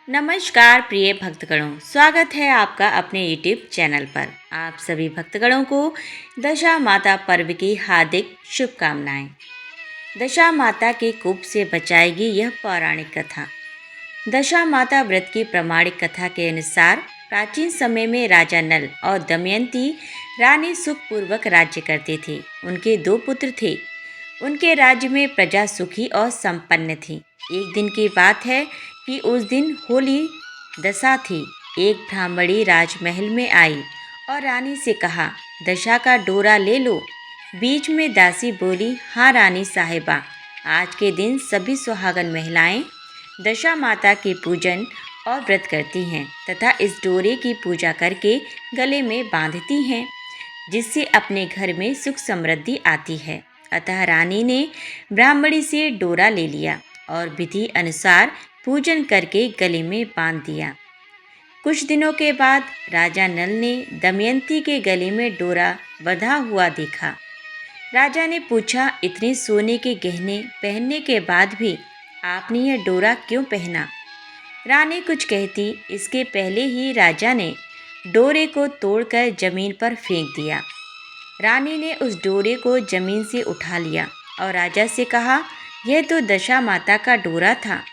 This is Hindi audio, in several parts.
नमस्कार प्रिय भक्तगणों, स्वागत है आपका अपने YouTube चैनल पर। आप सभी भक्तगणों को दशा माता पर्व की हार्दिक शुभकामनाएं। दशा माता के कोप से बचाएगी यह पौराणिक कथा। दशा माता व्रत की प्रामाणिक कथा के अनुसार प्राचीन समय में राजा नल और दमयंती रानी सुखपूर्वक राज्य करते थे। उनके 2 पुत्र थे। उनके राज्य में प्रजा सुखी और संपन्न थी। एक दिन की बात है कि उस दिन होली दशा थी। एक ब्राह्मणी राजमहल में आई और रानी से कहा, दशा का डोरा ले लो। बीच में दासी बोली, हाँ रानी साहिबा, आज के दिन सभी सुहागन महिलाएं दशा माता के पूजन और व्रत करती हैं तथा इस डोरे की पूजा करके गले में बांधती हैं, जिससे अपने घर में सुख समृद्धि आती है। अतः रानी ने ब्राह्मणी से डोरा ले लिया और विधि अनुसार पूजन करके गले में बांध दिया। कुछ दिनों के बाद राजा नल ने दमयंती के गले में डोरा बंधा हुआ देखा। राजा ने पूछा, इतने सोने के गहने पहनने के बाद भी आपने यह डोरा क्यों पहना? रानी कुछ कहती, इसके पहले ही राजा ने डोरे को तोड़कर जमीन पर फेंक दिया। रानी ने उस डोरे को जमीन से उठा लिया और राजा से कहा, यह तो दशा माता का डोरा था।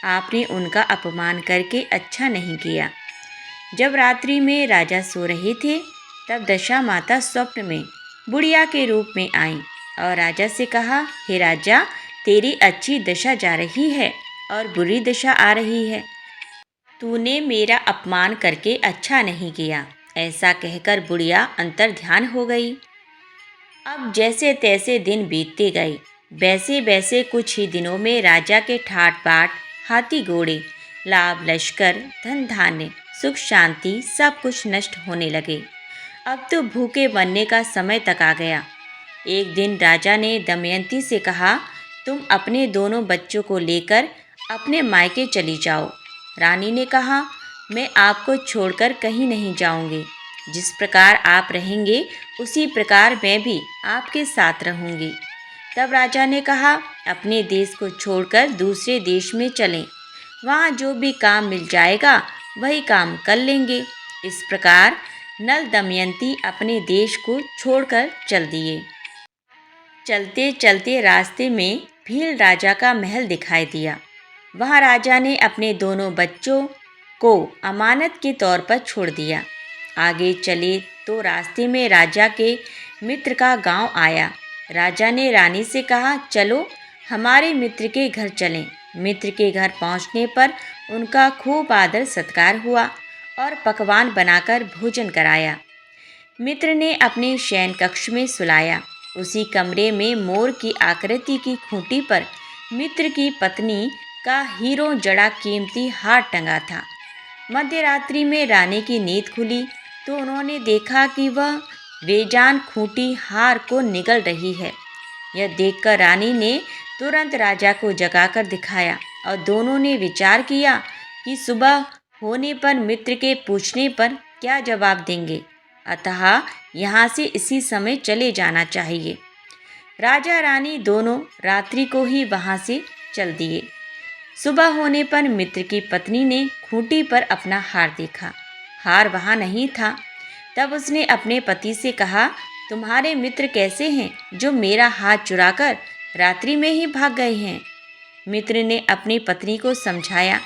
आपने उनका अपमान करके अच्छा नहीं किया। जब रात्रि में राजा सो रहे थे, तब दशा माता स्वप्न में बुढ़िया के रूप में आई और राजा से कहा, हे राजा, तेरी अच्छी दशा जा रही है और बुरी दशा आ रही है। तूने मेरा अपमान करके अच्छा नहीं किया। ऐसा कहकर बुढ़िया अंतर ध्यान हो गई। अब जैसे तैसे दिन बीतते गए। वैसे वैसे कुछ ही दिनों में राजा के ठाट बाट, हाथी घोड़े, लाभ लश्कर, धन धान्य, सुख शांति सब कुछ नष्ट होने लगे। अब तो भूखे मरने का समय तक आ गया। एक दिन राजा ने दमयंती से कहा, तुम अपने दोनों बच्चों को लेकर अपने मायके चली जाओ। रानी ने कहा, मैं आपको छोड़कर कहीं नहीं जाऊंगी। जिस प्रकार आप रहेंगे उसी प्रकार मैं भी आपके साथ रहूंगी। तब राजा ने कहा, अपने देश को छोड़कर दूसरे देश में चलें। वहाँ जो भी काम मिल जाएगा वही काम कर लेंगे। इस प्रकार नल दमयंती अपने देश को छोड़कर चल दिए। चलते चलते रास्ते में भील राजा का महल दिखाई दिया। वहाँ राजा ने अपने दोनों बच्चों को अमानत के तौर पर छोड़ दिया। आगे चले तो रास्ते में राजा के मित्र का गांव आया। राजा ने रानी से कहा, चलो हमारे मित्र के घर चलें। मित्र के घर पहुंचने पर उनका खूब आदर सत्कार हुआ और पकवान बनाकर भोजन कराया। मित्र ने अपने शयन कक्ष में सुलाया। उसी कमरे में मोर की आकृति की खूंटी पर मित्र की पत्नी का हीरों जड़ा कीमती हार टंगा था। मध्य रात्रि में रानी की नींद खुली तो उन्होंने देखा कि वह बेजान खूंटी हार को निगल रही है। यह देखकर रानी ने तुरंत राजा को जगाकर दिखाया और दोनों ने विचार किया कि सुबह होने पर मित्र के पूछने पर क्या जवाब देंगे। अतः यहाँ से इसी समय चले जाना चाहिए। राजा रानी दोनों रात्रि को ही वहाँ से चल दिए। सुबह होने पर मित्र की पत्नी ने खूंटी पर अपना हार देखा। हार वहाँ नहीं था। तब उसने अपने पति से कहा, तुम्हारे मित्र कैसे हैं जो मेरा हाथ चुराकर रात्रि में ही भाग गए हैं? मित्र ने अपनी पत्नी को समझाया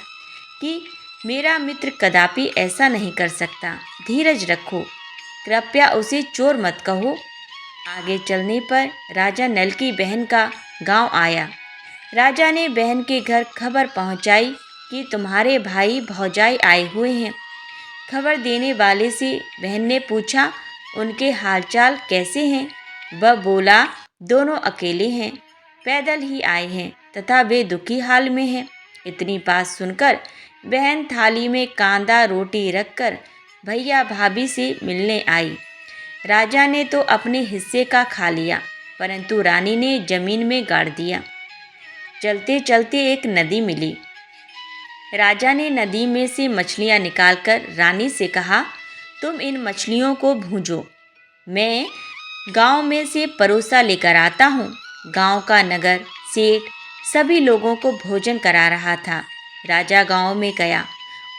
कि मेरा मित्र कदापि ऐसा नहीं कर सकता। धीरज रखो, कृपया उसे चोर मत कहो। आगे चलने पर राजा नल की बहन का गांव आया। राजा ने बहन के घर खबर पहुंचाई कि तुम्हारे भाई भौजाई आए हुए हैं। खबर देने वाले से बहन ने पूछा, उनके हालचाल कैसे हैं? वह बोला, दोनों अकेले हैं, पैदल ही आए हैं तथा वे दुखी हाल में हैं। इतनी बात सुनकर बहन थाली में कांदा रोटी रखकर भैया भाभी से मिलने आई। राजा ने तो अपने हिस्से का खा लिया, परंतु रानी ने जमीन में गाड़ दिया। चलते चलते एक नदी मिली। राजा ने नदी में से मछलियाँ निकालकर रानी से कहा, तुम इन मछलियों को भूंजो, मैं गांव में से परोसा लेकर आता हूँ। गांव का नगर सेठ सभी लोगों को भोजन करा रहा था। राजा गांव में गया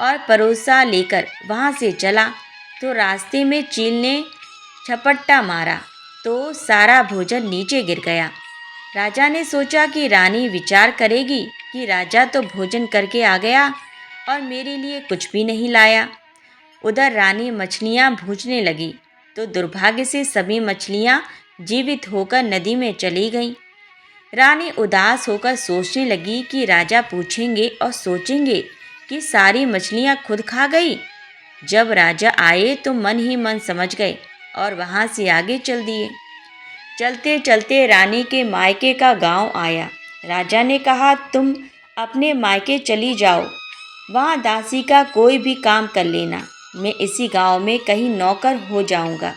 और परोसा लेकर वहाँ से चला तो रास्ते में चील ने झपट्टा मारा तो सारा भोजन नीचे गिर गया। राजा ने सोचा कि रानी विचार करेगी कि राजा तो भोजन करके आ गया और मेरे लिए कुछ भी नहीं लाया। उधर रानी मछलियाँ भूनने लगी तो दुर्भाग्य से सभी मछलियाँ जीवित होकर नदी में चली गईं। रानी उदास होकर सोचने लगी कि राजा पूछेंगे और सोचेंगे कि सारी मछलियाँ खुद खा गई। जब राजा आए तो मन ही मन समझ गए और वहाँ से आगे चल दिए। चलते चलते रानी के मायके का गांव आया। राजा ने कहा, तुम अपने मायके चली जाओ, वहाँ दासी का कोई भी काम कर लेना, मैं इसी गांव में कहीं नौकर हो जाऊंगा।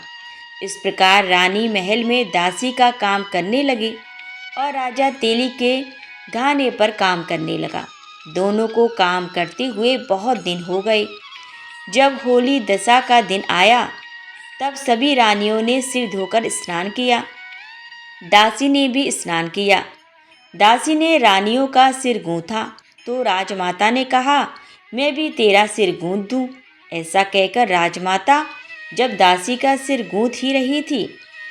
इस प्रकार रानी महल में दासी का काम करने लगी और राजा तेली के घाने पर काम करने लगा। दोनों को काम करते हुए बहुत दिन हो गए। जब होली दशा का दिन आया तब सभी रानियों ने सिर धोकर स्नान किया। दासी ने भी स्नान किया। दासी ने रानियों का सिर गूंथा तो राजमाता ने कहा, मैं भी तेरा सिर गूंथ दूं। ऐसा कहकर राजमाता जब दासी का सिर गूंथ ही रही थी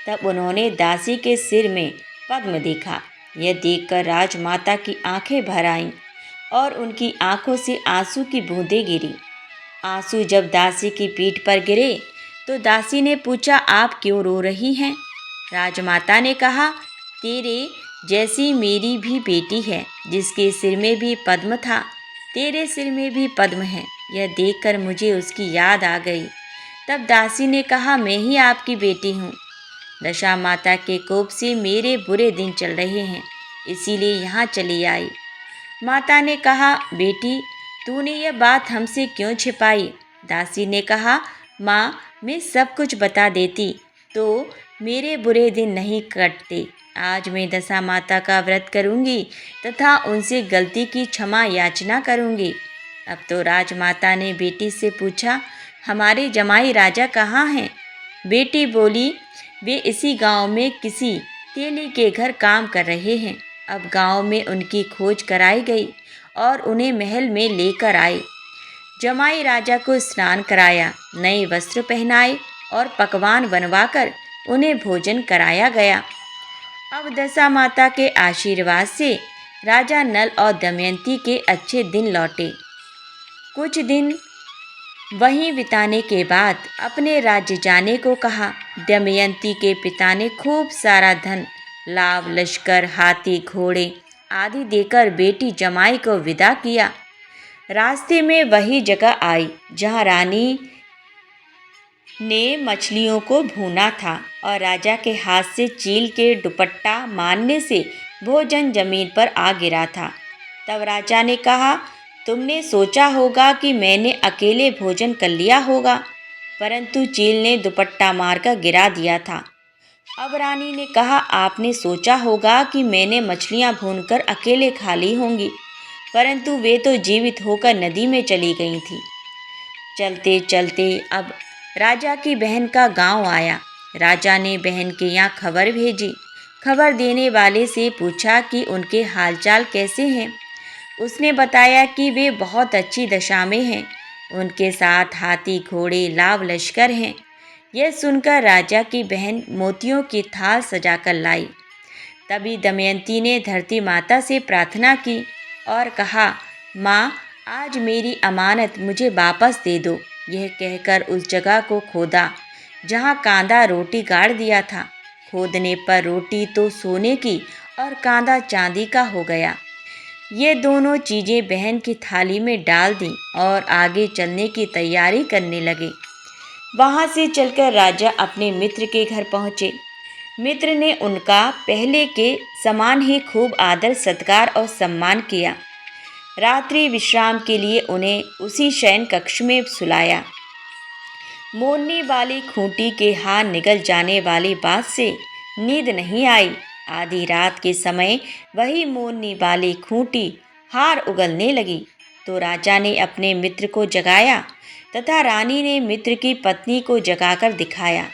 तब उन्होंने दासी के सिर में पद्म देखा। यह देखकर राजमाता की आंखें भर आईं और उनकी आंखों से आंसू की बूंदें गिरी। आंसू जब दासी की पीठ पर गिरे तो दासी ने पूछा, आप क्यों रो रही हैं? राजमाता ने कहा, तेरे जैसी मेरी भी बेटी है जिसके सिर में भी पद्म था, तेरे सिर में भी पद्म है। यह देखकर मुझे उसकी याद आ गई। तब दासी ने कहा, मैं ही आपकी बेटी हूँ। दशा माता के कोप से मेरे बुरे दिन चल रहे हैं, इसीलिए यहाँ चली आई। माता ने कहा, बेटी तूने यह बात हमसे क्यों छिपाई? दासी ने कहा, माँ मैं सब कुछ बता देती तो मेरे बुरे दिन नहीं कटते। आज मैं दशा माता का व्रत करूँगी तथा उनसे गलती की क्षमा याचना करूँगी। अब तो राजमाता ने बेटी से पूछा, हमारे जमाई राजा कहाँ हैं? बेटी बोली, वे इसी गांव में किसी तेली के घर काम कर रहे हैं। अब गांव में उनकी खोज कराई गई और उन्हें महल में लेकर आए। जमाई राजा को स्नान कराया, नए वस्त्र पहनाए और पकवान बनवाकर उन्हें भोजन कराया गया। अब दशा माता के आशीर्वाद से राजा नल और दमयंती के अच्छे दिन लौटे। कुछ दिन वहीं बिताने के बाद अपने राज्य जाने को कहा। दमयंती के पिता ने खूब सारा धन, लाव, लश्कर, हाथी, घोड़े आदि देकर बेटी जमाई को विदा किया। रास्ते में वही जगह आई जहाँ रानी ने मछलियों को भूना था और राजा के हाथ से चील के दुपट्टा मारने से भोजन जमीन पर आ गिरा था। तब राजा ने कहा, तुमने सोचा होगा कि मैंने अकेले भोजन कर लिया होगा, परंतु चील ने दुपट्टा मारकर गिरा दिया था। अब रानी ने कहा, आपने सोचा होगा कि मैंने मछलियाँ भूनकर अकेले खा ली होंगी, परंतु वे तो जीवित होकर नदी में चली गई थी। चलते चलते अब राजा की बहन का गांव आया। राजा ने बहन के यहाँ खबर भेजी। खबर देने वाले से पूछा कि उनके हालचाल कैसे हैं। उसने बताया कि वे बहुत अच्छी दशा में हैं, उनके साथ हाथी, घोड़े, लाव, लश्कर हैं। यह सुनकर राजा की बहन मोतियों की थाल सजाकर लाई। तभी दमयंती ने धरती माता से प्रार्थना की और कहा, माँ आज मेरी अमानत मुझे वापस दे दो। यह कहकर उस जगह को खोदा जहाँ कांदा रोटी गाड़ दिया था। खोदने पर रोटी तो सोने की और कांदा चांदी का हो गया। ये दोनों चीज़ें बहन की थाली में डाल दी और आगे चलने की तैयारी करने लगे। वहाँ से चलकर राजा अपने मित्र के घर पहुँचे। मित्र ने उनका पहले के समान ही खूब आदर सत्कार और सम्मान किया। रात्रि विश्राम के लिए उन्हें उसी शयन कक्ष में सुलाया। मोरनी वाली खूंटी के हार निगल जाने वाली बात से नींद नहीं आई। आधी रात के समय वही मोरनी वाली खूंटी हार उगलने लगी तो राजा ने अपने मित्र को जगाया तथा रानी ने मित्र की पत्नी को जगाकर दिखाया।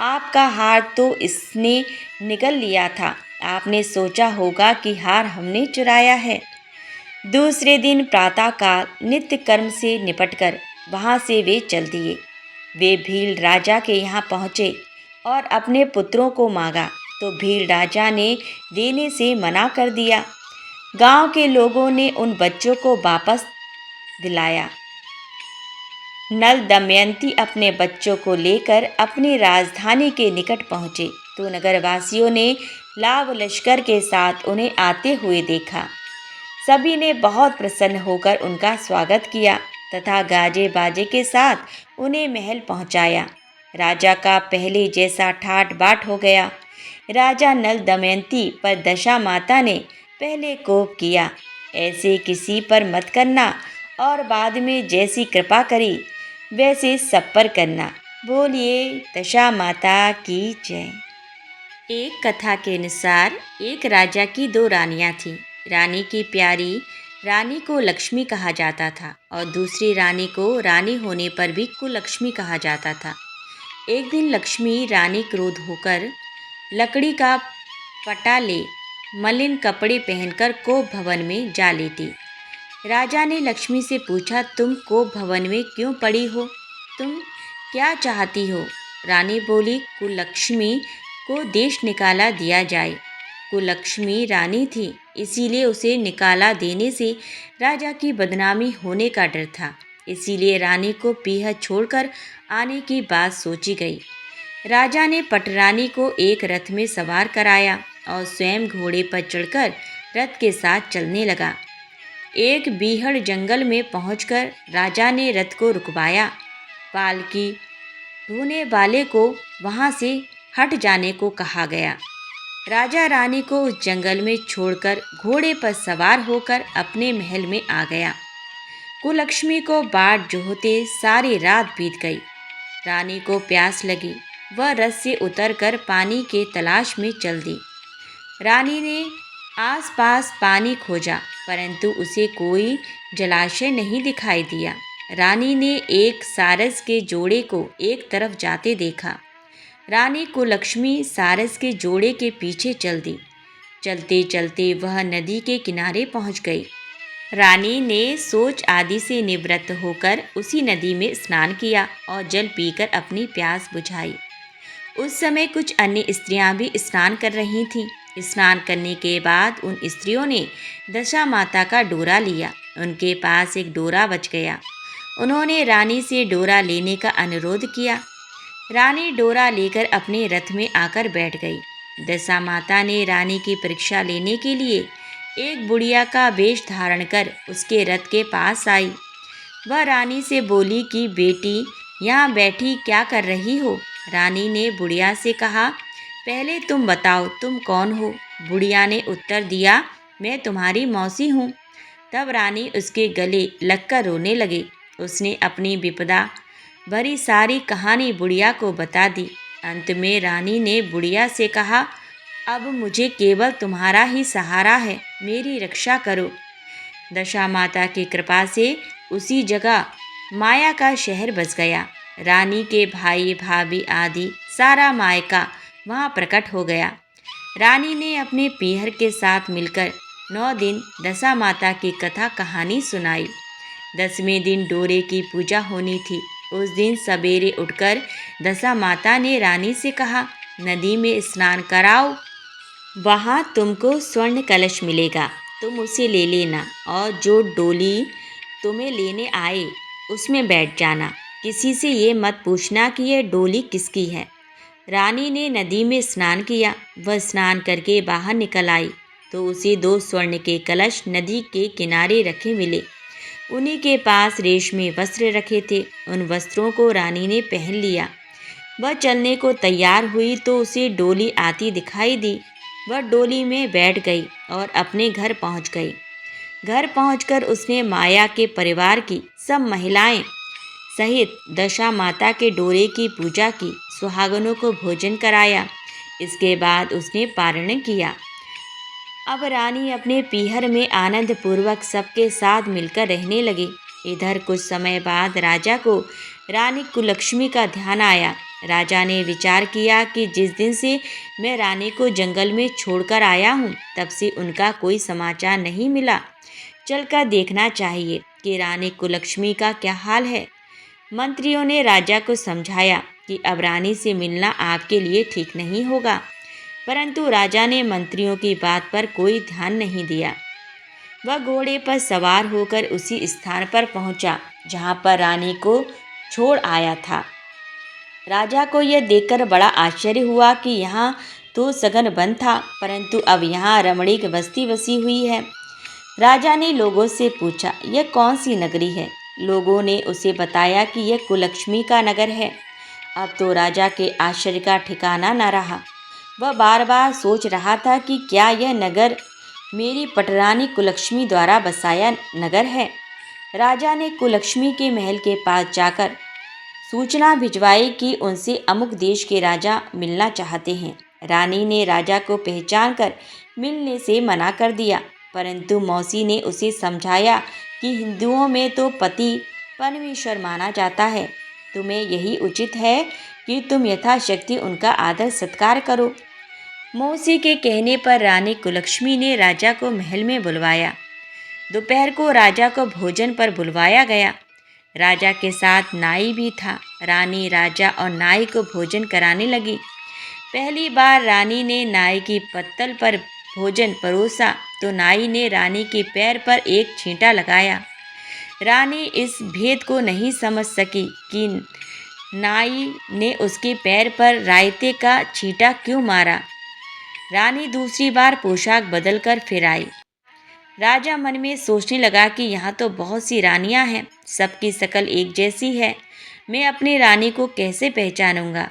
आपका हार तो इसने निगल लिया था, आपने सोचा होगा कि हार हमने चुराया है। दूसरे दिन प्रातःकाल नित्य कर्म से निपटकर वहाँ से वे चल दिए। वे भील राजा के यहाँ पहुँचे और अपने पुत्रों को मांगा, तो भील राजा ने देने से मना कर दिया। गांव के लोगों ने उन बच्चों को वापस दिलाया। नल दमयंती अपने बच्चों को लेकर अपनी राजधानी के निकट पहुँचे तो नगरवासियों ने लाव लश्कर के साथ उन्हें आते हुए देखा। सभी ने बहुत प्रसन्न होकर उनका स्वागत किया तथा गाजे बाजे के साथ उन्हें महल पहुंचाया। राजा का पहले जैसा ठाट बाट हो गया। राजा नल दमयंती पर दशा माता ने पहले कोप किया, ऐसे किसी पर मत करना, और बाद में जैसी कृपा करी वैसे सब पर करना। बोलिए दशा माता की जय। एक कथा के अनुसार एक राजा की दो रानियां थीं। रानी की प्यारी रानी को लक्ष्मी कहा जाता था और दूसरी रानी को रानी होने पर भी कुलक्ष्मी कहा जाता था। एक दिन लक्ष्मी रानी क्रोध होकर लकड़ी का पटा ले मलिन कपड़े पहनकर कोप भवन में जा लेटी। राजा ने लक्ष्मी से पूछा, तुम कोप भवन में क्यों पड़ी हो? तुम क्या चाहती हो? रानी बोली, कुलक्ष्मी को देश निकाला दिया जाए। कुलक्ष्मी रानी थी, इसीलिए उसे निकाला देने से राजा की बदनामी होने का डर था। इसीलिए रानी को पीहर छोड़कर आने की बात सोची गई। राजा ने पटरानी को एक रथ में सवार कराया और स्वयं घोड़े पर चढ़कर रथ के साथ चलने लगा। एक बीहड़ जंगल में पहुंचकर राजा ने रथ को रुकवाया। पालकी ढोने वाले को वहां से हट जाने को कहा गया। राजा रानी को उस जंगल में छोड़कर घोड़े पर सवार होकर अपने महल में आ गया। कुलक्ष्मी को बाट जोहते सारी रात बीत गई। रानी को प्यास लगी, वह रथ से उतरकर पानी के तलाश में चल दी। रानी ने आसपास पानी खोजा, परंतु उसे कोई जलाशय नहीं दिखाई दिया। रानी ने एक सारस के जोड़े को एक तरफ जाते देखा। रानी कुलक्ष्मी सारस के जोड़े के पीछे चल दी। चलते चलते वह नदी के किनारे पहुंच गई। रानी ने सोच आदि से निवृत्त होकर उसी नदी में स्नान किया और जल पीकर अपनी प्यास बुझाई। उस समय कुछ अन्य स्त्रियां भी स्नान कर रही थीं। स्नान करने के बाद उन स्त्रियों ने दशा माता का डोरा लिया। उनके पास एक डोरा बच गया। उन्होंने रानी से डोरा लेने का अनुरोध किया। रानी डोरा लेकर अपने रथ में आकर बैठ गई। दशा माता ने रानी की परीक्षा लेने के लिए एक बुढ़िया का वेश धारण कर उसके रथ के पास आई। वह रानी से बोली कि बेटी, यहाँ बैठी क्या कर रही हो? रानी ने बुढ़िया से कहा, पहले तुम बताओ तुम कौन हो? बुढ़िया ने उत्तर दिया, मैं तुम्हारी मौसी हूँ। तब रानी उसके गले लगकर रोने लगी। उसने अपनी विपदा भरी सारी कहानी बुढ़िया को बता दी। अंत में रानी ने बुढ़िया से कहा, अब मुझे केवल तुम्हारा ही सहारा है, मेरी रक्षा करो। दशा माता की कृपा से उसी जगह माया का शहर बस गया। रानी के भाई भाभी आदि सारा मायका वहाँ प्रकट हो गया। रानी ने अपने पीहर के साथ मिलकर 9 दिन दशा माता की कथा कहानी सुनाई। 10वें दिन डोरे की पूजा होनी थी। उस दिन सवेरे उठकर दशा माता ने रानी से कहा, नदी में स्नान कराओ, वहाँ तुमको स्वर्ण कलश मिलेगा, तुम उसे ले लेना और जो डोली तुम्हें लेने आए उसमें बैठ जाना। किसी से ये मत पूछना कि यह डोली किसकी है। रानी ने नदी में स्नान किया। वह स्नान करके बाहर निकल आई तो उसे 2 स्वर्ण के कलश नदी के किनारे रखे मिले। उन्हीं के पास रेशमी वस्त्र रखे थे। उन वस्त्रों को रानी ने पहन लिया। वह चलने को तैयार हुई तो उसे डोली आती दिखाई दी। वह डोली में बैठ गई और अपने घर पहुंच गई। घर पहुंचकर उसने माया के परिवार की सब महिलाएं सहित दशा माता के डोरे की पूजा की, सुहागनों को भोजन कराया। इसके बाद उसने पारण किया। अब रानी अपने पीहर में आनंद पूर्वक सबके साथ मिलकर रहने लगी। इधर कुछ समय बाद राजा को रानी कुलक्ष्मी का ध्यान आया। राजा ने विचार किया कि जिस दिन से मैं रानी को जंगल में छोड़कर आया हूँ, तब से उनका कोई समाचार नहीं मिला। चलकर देखना चाहिए कि रानी कुलक्ष्मी का क्या हाल है। मंत्रियों ने राजा को समझाया कि अब रानी से मिलना आपके लिए ठीक नहीं होगा, परंतु राजा ने मंत्रियों की बात पर कोई ध्यान नहीं दिया। वह घोड़े पर सवार होकर उसी स्थान पर पहुंचा जहां पर रानी को छोड़ आया था। राजा को यह देखकर बड़ा आश्चर्य हुआ कि यहाँ तो सघन वन था, परंतु अब यहाँ रमणीक बस्ती बसी हुई है। राजा ने लोगों से पूछा, यह कौन सी नगरी है? लोगों ने उसे बताया कि यह कुलक्ष्मी का नगर है। अब तो राजा के आश्चर्य का ठिकाना न रहा। वह बार बार सोच रहा था कि क्या यह नगर मेरी पटरानी कुलक्ष्मी द्वारा बसाया नगर है। राजा ने कुलक्ष्मी के महल के पास जाकर सूचना भिजवाई कि उनसे अमुक देश के राजा मिलना चाहते हैं। रानी ने राजा को पहचान कर मिलने से मना कर दिया, परंतु मौसी ने उसे समझाया कि हिंदुओं में तो पति परमेश्वर माना जाता है। तुम्हें यही उचित है कि तुम यथाशक्ति उनका आदर सत्कार करो। मौसी के कहने पर रानी कुलक्ष्मी ने राजा को महल में बुलवाया। दोपहर को राजा को भोजन पर बुलवाया गया। राजा के साथ नाई भी था। रानी राजा और नाई को भोजन कराने लगी। पहली बार रानी ने नाई की पत्तल पर भोजन परोसा तो नाई ने रानी के पैर पर एक छींटा लगाया। रानी इस भेद को नहीं समझ सकी कि नाई ने उसके पैर पर रायते का छींटा क्यों मारा। रानी दूसरी बार पोशाक बदलकर फिर आई। राजा मन में सोचने लगा कि यहाँ तो बहुत सी रानियाँ हैं, सबकी शकल एक जैसी है, मैं अपनी रानी को कैसे पहचानूंगा।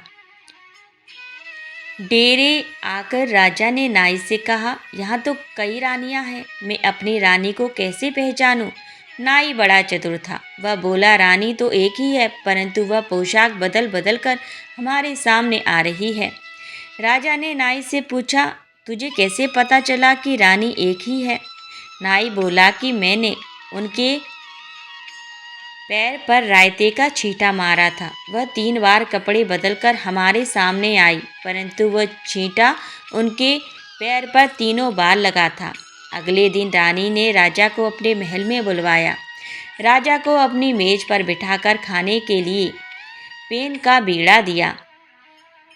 डेरे आकर राजा ने नाई से कहा, यहाँ तो कई रानियाँ हैं, मैं अपनी रानी को कैसे पहचानूं। नाई बड़ा चतुर था। वह बोला, रानी तो एक ही है, परंतु वह पोशाक बदल बदल कर हमारे सामने आ रही है। राजा ने नाई से पूछा, तुझे कैसे पता चला कि रानी एक ही है। नाई बोला कि मैंने उनके पैर पर रायते का छींटा मारा था। वह 3 बार कपड़े बदलकर हमारे सामने आई, परंतु वह छींटा उनके पैर पर तीनों बार लगा था। अगले दिन रानी ने राजा को अपने महल में बुलवाया। राजा को अपनी मेज पर बिठाकर खाने के लिए पेन का बीड़ा दिया।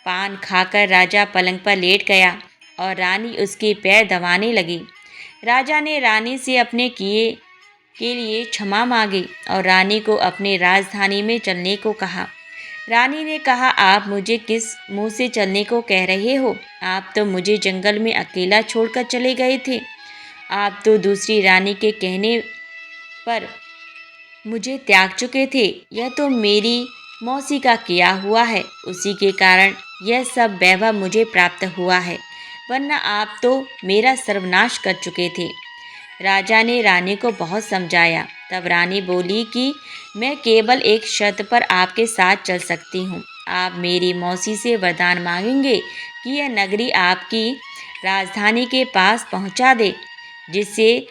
पान खाकर राजा पलंग पर लेट गया और रानी उसके पैर दबाने लगी। राजा ने रानी से अपने किए के लिए क्षमा मांगी और रानी को अपने राजधानी में चलने को कहा। रानी ने कहा, आप मुझे किस मुंह से चलने को कह रहे हो? आप तो मुझे जंगल में अकेला छोड़कर चले गए थे। आप तो दूसरी रानी के कहने पर मुझे त्याग चुके थे। यह तो मेरी मौसी का किया हुआ है, उसी के कारण यह सब वैभव मुझे प्राप्त हुआ है, वरना आप तो मेरा सर्वनाश कर चुके थे। राजा ने रानी को बहुत समझाया। तब रानी बोली कि मैं केवल एक शर्त पर आपके साथ चल सकती हूँ। आप मेरी मौसी से वरदान मांगेंगे कि यह नगरी आपकी राजधानी के पास पहुँचा दे, जिससे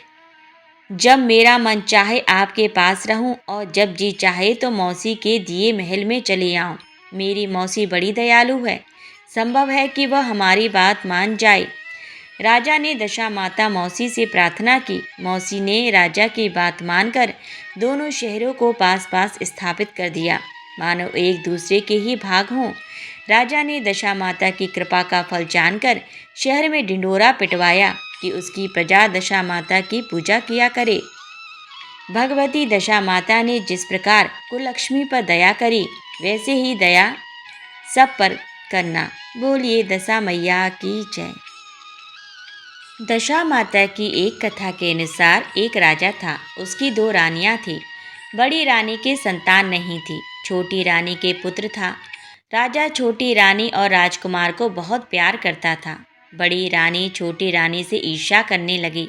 जब मेरा मन चाहे आपके पास रहूं और जब जी चाहे तो मौसी के दिए महल में चले आऊं। मेरी मौसी बड़ी दयालु है, संभव है कि वह हमारी बात मान जाए। राजा ने दशा माता मौसी से प्रार्थना की। मौसी ने राजा की बात मानकर दोनों शहरों को पास पास स्थापित कर दिया, मानो एक दूसरे के ही भाग हों। राजा ने दशा माता की कृपा का फल जानकर शहर में ढिंढोरा पिटवाया कि उसकी प्रजा दशा माता की पूजा किया करे। भगवती दशा माता ने जिस प्रकार कुलक्ष्मी पर दया करी, वैसे ही दया सब पर करना। बोलिए दशा मैया की जय। दशा माता की एक कथा के अनुसार एक राजा था। उसकी 2 रानियां थीं। बड़ी रानी के संतान नहीं थी, छोटी रानी के पुत्र था। राजा छोटी रानी और राजकुमार को बहुत प्यार करता था। बड़ी रानी छोटी रानी से ईर्ष्या करने लगी।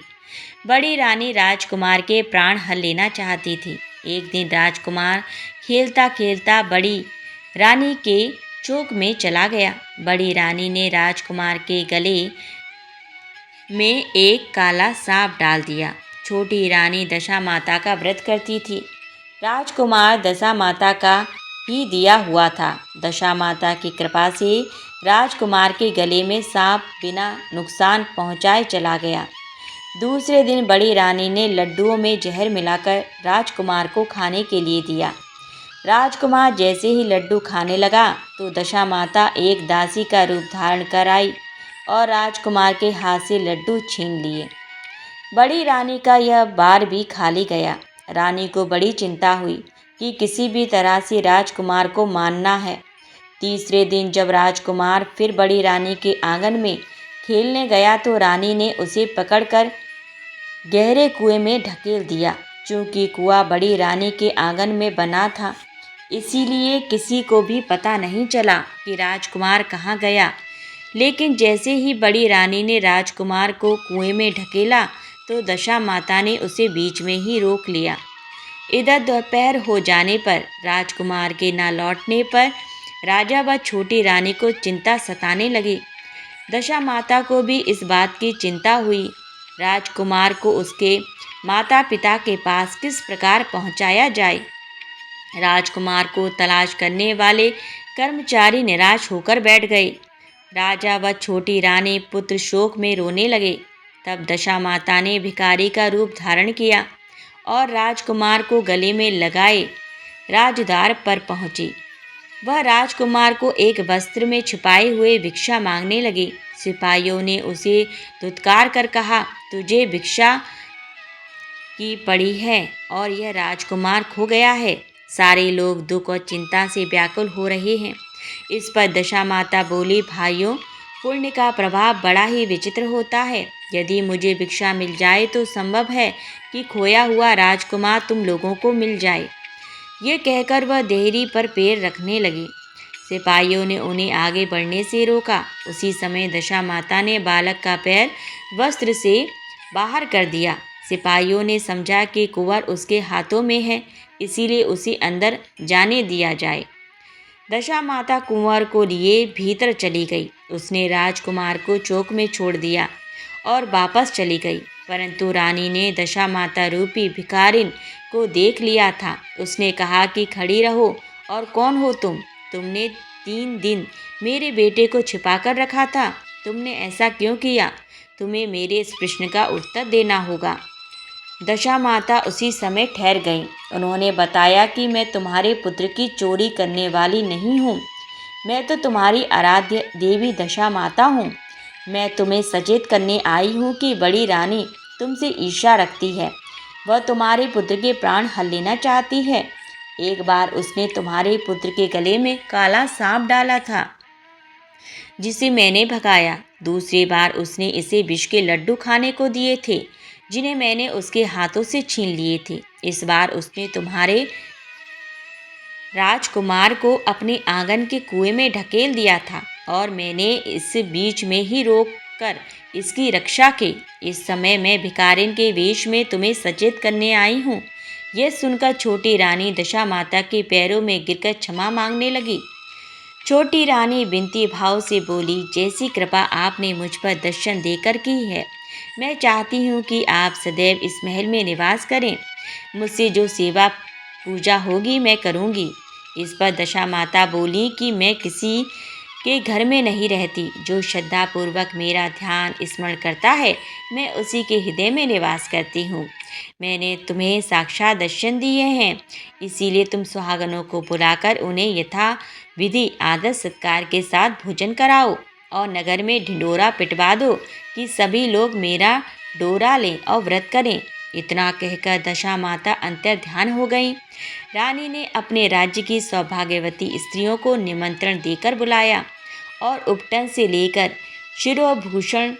बड़ी रानी राजकुमार के प्राण हर लेना चाहती थी। एक दिन राजकुमार खेलता खेलता बड़ी रानी के चौक में चला गया। बड़ी रानी ने राजकुमार के गले में एक काला सांप डाल दिया। छोटी रानी दशा माता का व्रत करती थी। राजकुमार दशा माता का ही दिया हुआ था। दशा माता की कृपा से राजकुमार के गले में सांप बिना नुकसान पहुंचाए चला गया। दूसरे दिन बड़ी रानी ने लड्डुओं में जहर मिलाकर राजकुमार को खाने के लिए दिया। राजकुमार जैसे ही लड्डू खाने लगा तो दशा माता एक दासी का रूप धारण कर आई और राजकुमार के हाथ से लड्डू छीन लिए। बड़ी रानी का यह बार भी खाली गया। रानी को बड़ी चिंता हुई कि किसी भी तरह से राजकुमार को मारना है। तीसरे दिन जब राजकुमार फिर बड़ी रानी के आंगन में खेलने गया तो रानी ने उसे पकड़कर गहरे कुएं में ढकेल दिया। चूंकि कुआं बड़ी रानी के आंगन में बना था, इसीलिए किसी को भी पता नहीं चला कि राजकुमार कहाँ गया। लेकिन जैसे ही बड़ी रानी ने राजकुमार को कुएं में ढकेला तो दशा माता ने उसे बीच में ही रोक लिया। इधर दोपहर हो जाने पर राजकुमार के न लौटने पर राजा व छोटी रानी को चिंता सताने लगी। दशा माता को भी इस बात की चिंता हुई। राजकुमार को उसके माता पिता के पास किस प्रकार पहुंचाया जाए। राजकुमार को तलाश करने वाले कर्मचारी निराश होकर बैठ गए। राजा व छोटी रानी पुत्र शोक में रोने लगे। तब दशा माता ने भिखारी का रूप धारण किया और राजकुमार को गले में लगाए राजद्वार पर पहुंची। वह राजकुमार को एक वस्त्र में छिपाए हुए भिक्षा मांगने लगी। सिपाहियों ने उसे धुतकार कर कहा, तुझे भिक्षा की पड़ी है और यह राजकुमार खो गया है। सारे लोग दुख और चिंता से व्याकुल हो रहे हैं। इस पर दशा माता बोली, भाइयों, पुण्य का प्रभाव बड़ा ही विचित्र होता है। यदि मुझे भिक्षा मिल जाए तो संभव है कि खोया हुआ राजकुमार तुम लोगों को मिल जाए। ये कहकर वह देहरी पर पैर रखने लगी। सिपाहियों ने उन्हें आगे बढ़ने से रोका। उसी समय दशा माता ने बालक का पैर वस्त्र से बाहर कर दिया। सिपाहियों ने समझा कि कुंवर उसके हाथों में है, इसीलिए उसे अंदर जाने दिया जाए। दशा माता कुंवर को लिए भीतर चली गई। उसने राजकुमार को चौक में छोड़ दिया और वापस चली गई। परंतु रानी ने दशा माता रूपी भिखारिन को देख लिया था। उसने कहा कि खड़ी रहो, और कौन हो तुम? तुमने 3 दिन मेरे बेटे को छिपा कर रखा था। तुमने ऐसा क्यों किया? तुम्हें मेरे इस प्रश्न का उत्तर देना होगा। दशा माता उसी समय ठहर गईं। उन्होंने बताया कि मैं तुम्हारे पुत्र की चोरी करने वाली नहीं हूँ। मैं तो तुम्हारी आराध्य देवी दशा माता हूँ। मैं तुम्हें सचेत करने आई हूँ कि बड़ी रानी तुमसे ईर्ष्या रखती है। वह तुम्हारे पुत्र के प्राण हल लेना चाहती है। एक बार उसने तुम्हारे पुत्र के गले में काला सांप डाला था, जिसे मैंने भगाया। दूसरी बार उसने इसे विष के लड्डू खाने को दिए थे, जिन्हें मैंने उसके हाथों से छीन लिए थे। इस बार उसने तुम्हारे राजकुमार को अपने आंगन के कुएं में ढकेल दिया था और मैंने इस बीच में ही रोक कर इसकी रक्षा की। इस समय मैं भिखारिन के वेश में तुम्हें सचेत करने आई हूँ। यह सुनकर छोटी रानी दशा माता के पैरों में गिरकर क्षमा मांगने लगी। छोटी रानी विनती भाव से बोली, जैसी कृपा आपने मुझ पर दर्शन देकर की है, मैं चाहती हूँ कि आप सदैव इस महल में निवास करें। मुझसे जो सेवा पूजा होगी मैं करूँगी। इस पर दशा माता बोली कि मैं किसी के घर में नहीं रहती। जो श्रद्धापूर्वक मेरा ध्यान स्मरण करता है, मैं उसी के हृदय में निवास करती हूँ। मैंने तुम्हें साक्षात दर्शन दिए हैं, इसीलिए तुम सुहागनों को बुलाकर उन्हें यथा विधि आदर सत्कार के साथ भोजन कराओ और नगर में ढिंडोरा पिटवा दो कि सभी लोग मेरा डोरा लें और व्रत करें। इतना कहकर दशा माता अंतर ध्यान हो गई। रानी ने अपने राज्य की सौभाग्यवती स्त्रियों को निमंत्रण देकर बुलाया और उपटन से लेकर शिरोभूषण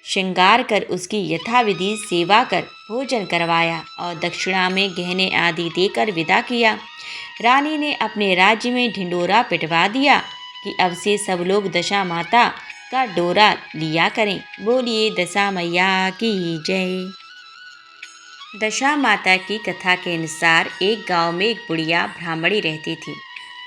श्रृंगार कर उसकी यथाविधि सेवा कर भोजन करवाया और दक्षिणा में गहने आदि देकर विदा किया। रानी ने अपने राज्य में ढिंडोरा पिटवा दिया कि अब से सब लोग दशा माता का डोरा लिया करें। बोलिए दशा मैया की जय। दशा माता की कथा के अनुसार एक गांव में एक बुढ़िया ब्राह्मणी रहती थी।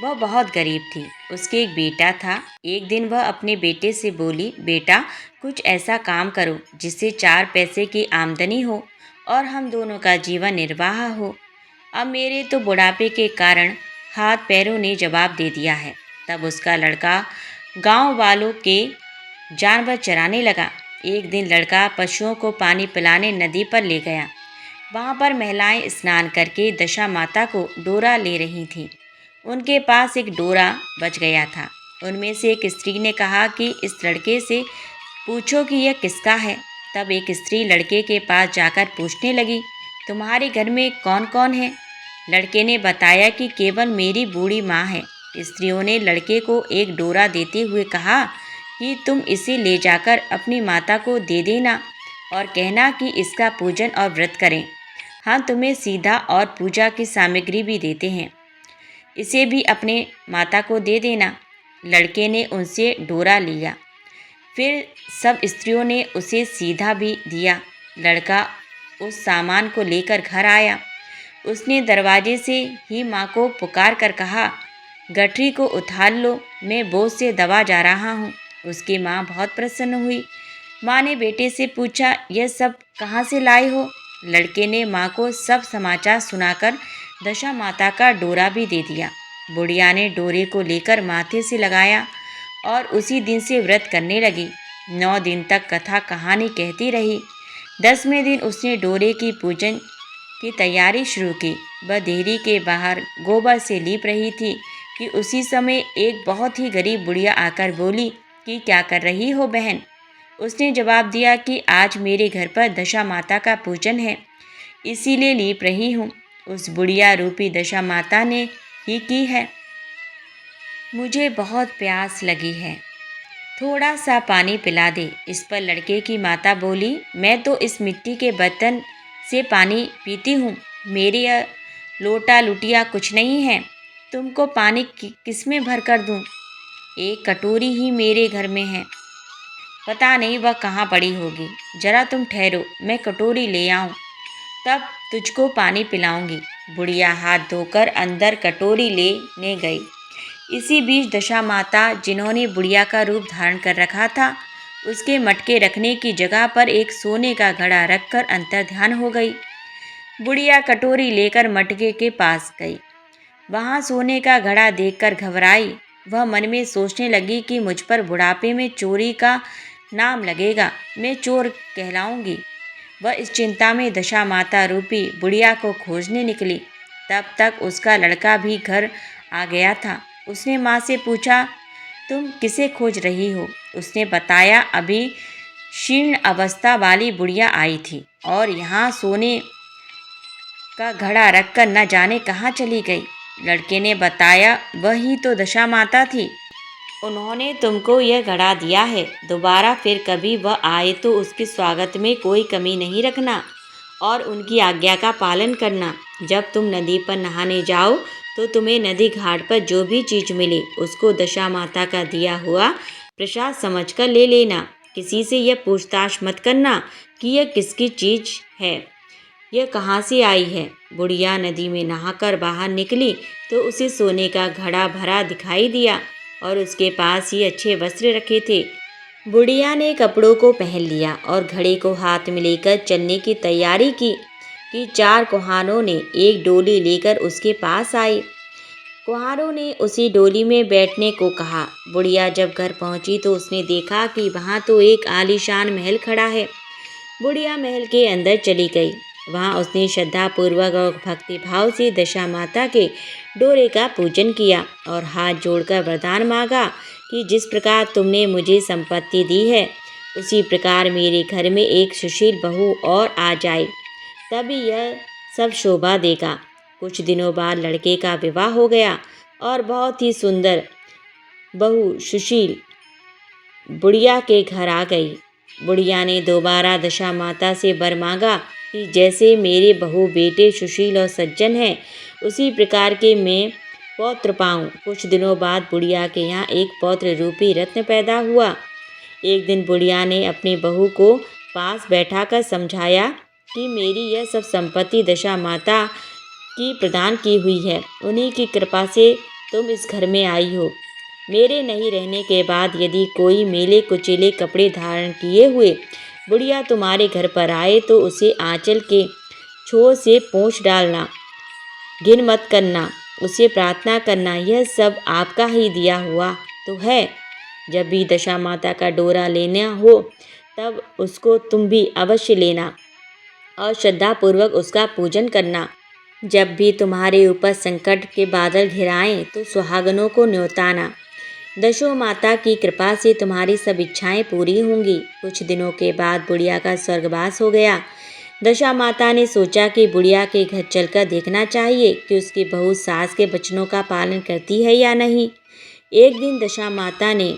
वह बहुत गरीब थी। उसके एक बेटा था। एक दिन वह अपने बेटे से बोली, बेटा, कुछ ऐसा काम करो जिससे 4 पैसे की आमदनी हो और हम दोनों का जीवन निर्वाह हो। अब मेरे तो बुढ़ापे के कारण हाथ पैरों ने जवाब दे दिया है। तब उसका लड़का गांव वालों के जानवर चराने लगा। एक दिन लड़का पशुओं को पानी पिलाने नदी पर ले गया। वहाँ पर महिलाएं स्नान करके दशा माता को डोरा ले रही थीं। उनके पास एक डोरा बच गया था। उनमें से एक स्त्री ने कहा कि इस लड़के से पूछो कि यह किसका है। तब एक स्त्री लड़के के पास जाकर पूछने लगी, तुम्हारे घर में कौन कौन है? लड़के ने बताया कि केवल मेरी बूढ़ी माँ है। स्त्रियों ने लड़के को एक डोरा देते हुए कहा कि तुम इसे ले जाकर अपनी माता को दे देना और कहना कि इसका पूजन और व्रत करें। हम तुम्हें सीधा और पूजा की सामग्री भी देते हैं, इसे भी अपने माता को दे देना। लड़के ने उनसे डोरा लिया। फिर सब स्त्रियों ने उसे सीधा भी दिया। लड़का उस सामान को लेकर घर आया। उसने दरवाजे से ही माँ को पुकार कर कहा, गठरी को उतार लो, मैं बोझ से दबा जा रहा हूँ। उसकी माँ बहुत प्रसन्न हुई। माँ ने बेटे से पूछा, यह सब कहाँ से लाए हो? लड़के ने माँ को सब समाचार सुनाकर दशा माता का डोरा भी दे दिया। बुढ़िया ने डोरे को लेकर माथे से लगाया और उसी दिन से व्रत करने लगी। 9 दिन तक कथा कहानी कहती रही। 10वें दिन उसने डोरे की पूजन की तैयारी शुरू की। वह देहरी के बाहर गोबर से लीप रही थी कि उसी समय एक बहुत ही गरीब बुढ़िया आकर बोली कि क्या कर रही हो बहन? उसने जवाब दिया कि आज मेरे घर पर दशा माता का पूजन है, इसीलिए लीप रही हूँ। उस बुढ़िया रूपी दशा माता ने ही की है। मुझे बहुत प्यास लगी है, थोड़ा सा पानी पिला दे। इस पर लड़के की माता बोली, मैं तो इस मिट्टी के बर्तन से पानी पीती हूँ, मेरी यह लोटा लुटिया कुछ नहीं है। तुमको पानी किस में भर कर दूँ? एक कटोरी ही मेरे घर में है, पता नहीं वह कहाँ पड़ी होगी। जरा तुम ठहरो, मैं कटोरी ले आऊँ, तब तुझको पानी पिलाऊंगी। बुढ़िया हाथ धोकर अंदर कटोरी लेने गई। इसी बीच दशा माता, जिन्होंने बुढ़िया का रूप धारण कर रखा था, उसके मटके रखने की जगह पर एक सोने का घड़ा रखकर अंतर्ध्यान हो गई। बुढ़िया कटोरी लेकर मटके के पास गई। वहाँ सोने का घड़ा देखकर घबराई। वह मन में सोचने लगी कि मुझ पर बुढ़ापे में चोरी का नाम लगेगा, मैं चोर कहलाऊंगी। वह इस चिंता में दशा माता रूपी बुढ़िया को खोजने निकली। तब तक उसका लड़का भी घर आ गया था। उसने माँ से पूछा, तुम किसे खोज रही हो? उसने बताया, अभी क्षीण अवस्था वाली बुढ़िया आई थी और यहाँ सोने का घड़ा रखकर न जाने कहाँ चली गई। लड़के ने बताया, वही तो दशा माता थी, उन्होंने तुमको यह घड़ा दिया है। दोबारा फिर कभी वह आए तो उसके स्वागत में कोई कमी नहीं रखना और उनकी आज्ञा का पालन करना। जब तुम नदी पर नहाने जाओ तो तुम्हें नदी घाट पर जो भी चीज़ मिले उसको दशा माता का दिया हुआ प्रसाद समझकर ले लेना। किसी से यह पूछताछ मत करना कि यह किसकी चीज़ है, यह कहाँ से आई है। बुढ़िया नदी में नहाकर बाहर निकली तो उसे सोने का घड़ा भरा दिखाई दिया और उसके पास ही अच्छे वस्त्र रखे थे। बुढ़िया ने कपड़ों को पहन लिया और घड़े को हाथ में लेकर चलने की तैयारी की कि 4 कुम्हारों ने एक डोली लेकर उसके पास आए। कुम्हारों ने उसी डोली में बैठने को कहा। बुढ़िया जब घर पहुंची तो उसने देखा कि वहां तो एक आलीशान महल खड़ा है। बुढ़िया महल के अंदर चली गई। वहां उसने श्रद्धापूर्वक और भक्तिभाव से दशा माता के डोरे का पूजन किया और हाथ जोड़कर वरदान मांगा कि जिस प्रकार तुमने मुझे संपत्ति दी है, उसी प्रकार मेरे घर में एक सुशील बहू और आ जाए, तभी यह सब शोभा देगा। कुछ दिनों बाद लड़के का विवाह हो गया और बहुत ही सुंदर बहू सुशील बुढ़िया के घर आ गई। बुढ़िया ने दोबारा दशा माता से वर मांगा कि जैसे मेरे बहू बेटे सुशील और सज्जन हैं, उसी प्रकार के मैं पौत्र पाऊँ। कुछ दिनों बाद बुढ़िया के यहाँ एक पौत्र रूपी रत्न पैदा हुआ। एक दिन बुढ़िया ने अपनी बहू को पास बैठाकर समझाया कि मेरी यह सब संपत्ति दशा माता की प्रदान की हुई है, उन्हीं की कृपा से तुम इस घर में आई हो। मेरे नहीं रहने के बाद यदि कोई मेले कुचेले कपड़े धारण किए हुए बुढ़िया तुम्हारे घर पर आए तो उसे आंचल के छोर से पोंछ डालना, घिन मत करना, उसे प्रार्थना करना, यह सब आपका ही दिया हुआ तो है। जब भी दशा माता का डोरा लेना हो तब उसको तुम भी अवश्य लेना और श्रद्धापूर्वक उसका पूजन करना। जब भी तुम्हारे ऊपर संकट के बादल घिराएं तो सुहागनों को न्योताना। दशो माता की कृपा से तुम्हारी सब इच्छाएं पूरी होंगी। कुछ दिनों के बाद बुढ़िया का स्वर्गवास हो गया। दशा माता ने सोचा कि बुढ़िया के घर चलकर देखना चाहिए कि उसकी बहू सास के वचनों का पालन करती है या नहीं। एक दिन दशा माता ने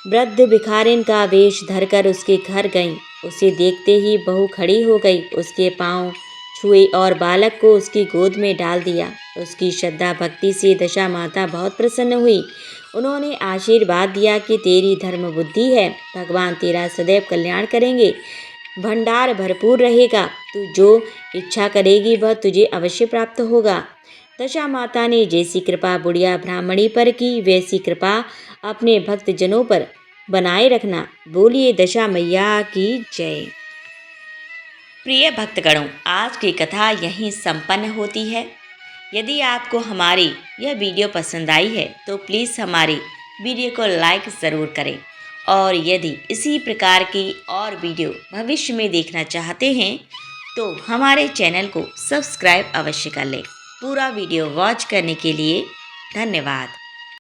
वृद्ध भिखारिन का वेश धरकर उसके घर गईं। उसे देखते ही बहू खड़ी हो गई, उसके पांव छुए और बालक को उसकी गोद में डाल दिया। उसकी श्रद्धा भक्ति से दशा माता बहुत प्रसन्न हुई। उन्होंने आशीर्वाद दिया कि तेरी धर्म बुद्धि है, भगवान तेरा सदैव कल्याण करेंगे, भंडार भरपूर रहेगा, तू जो इच्छा करेगी वह तुझे अवश्य प्राप्त होगा। दशा माता ने जैसी कृपा बुढ़िया ब्राह्मणी पर की वैसी कृपा अपने भक्तजनों पर बनाए रखना। बोलिए दशा मैया की जय। प्रिय भक्तगणों, आज की कथा यहीं संपन्न होती है। यदि आपको हमारी यह वीडियो पसंद आई है तो प्लीज़ हमारी वीडियो को लाइक ज़रूर करें और यदि इसी प्रकार की और वीडियो भविष्य में देखना चाहते हैं तो हमारे चैनल को सब्सक्राइब अवश्य कर लें। पूरा वीडियो वॉच करने के लिए धन्यवाद।